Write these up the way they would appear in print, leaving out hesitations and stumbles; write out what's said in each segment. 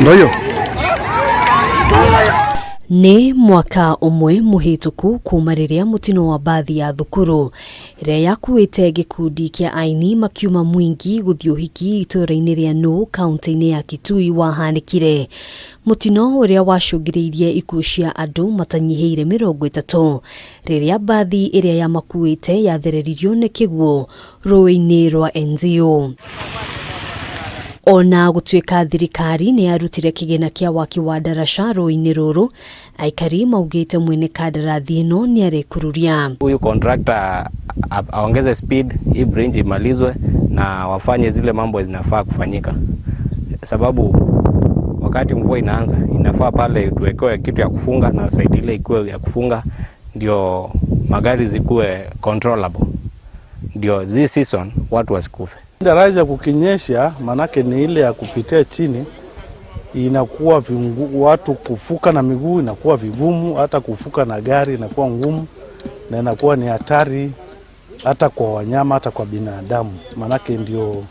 Ndoyo. Ni mwaka umwe muhituku kuma riria mutino wa bathi ya thukuru iria yakuite gikundi kia aini makiuma Mwingi guthii uhiki itura-ini ria no Kaunti-ini ya Kitui wahanikire. Mutino uria wacungiriirie ikuũ cia andu matanyihiire 30 riria bathi iria yamakuite yathereririo ni kiguũ ruui-ini rwa Enziu. Ona gutuika thirikari ni yarutire kigena kia waki wa ndaraca ruui-ini ruru, Aikari maugite mwene kandarathi ino ni arekururia. Huyu contractor aongeze speed, hii bridge imalizwe na wafanye zile mambo zinafaa kufanyika. Sababu wakati mvua inaanza inafaa pale tuwekewe kitu ya kufunga na side ile ikuwe ya kufunga ndio magari zikuwe controllable. Ndio this season watu wasikufe. Daraja kukinyesha manake ni ile ya kupitia chini, inakuwa watu kufuka na miguu inakuwa vigumu, hata kufuka na gari inakuwa ngumu na inakuwa ni hatari hata kwa wanyama hata kwa binadamu. Manake ndio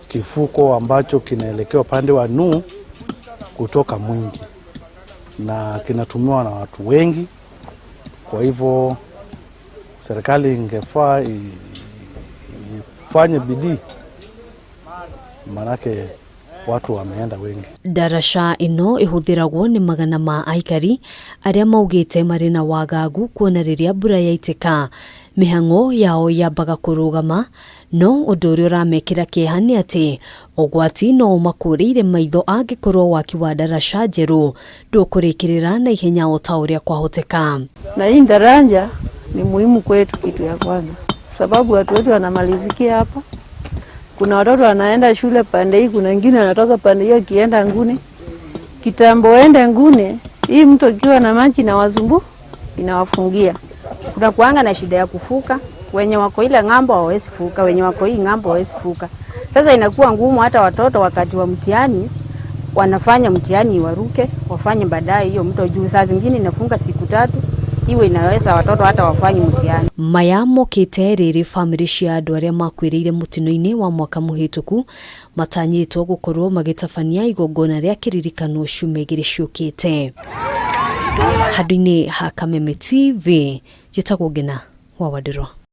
kifuko ambacho kinaelekea upande wa Nuu kutoka Mwingi na kinatumiwa na watu wengi. Kwa hivyo serikali ingefaa ifanye bidii, manake watu wameenda wengi. Ndaraca ino ihuthiragwo ni magana ma Aikari aria maugite mari na wagagu kuona riria mbura yaitika mihango yao yambaga kurugama, no undu uria uramekira kieha ni ati ugwati no makurire maitho angikorwo waki wa ndaraca njeru ndukurikirira naihenya o ta uria kwahoteka. Na hii daraja ni muhimu kwetu, kitu ya kwanza, sababu watu wetu wanamalizikia hapa. Kuna watoto wanaenda shule pande hii, kuna wengine wanatoka pande hiyo kienda nguni. Kitambo ende nguni, hii mto ikiwa na maji na wazumbu inawafungia. Kuna kuanga na shida ya kufuka, wenye wako ile ngambo hawezi fuka, wenye wako hii ngambo hawezi fuka. Sasa inakuwa ngumu hata watoto wakati wa mtihani wanafanya mtihani waruke, wafanye baadaye hiyo mto juu. Saa zingine inafunga siku 3. Iwe inaweza watoto hata wafanye mtihani. Maya mokite riri family cia andu aria makwiriire mutino-ini wa mwaka muhituku matanyitwo gukorwo magitabania igongona ria kiririkano ciumia ciukite. Handũ-ini ha Kameme TV, njĩtagwo Ngina wa Wadĩro.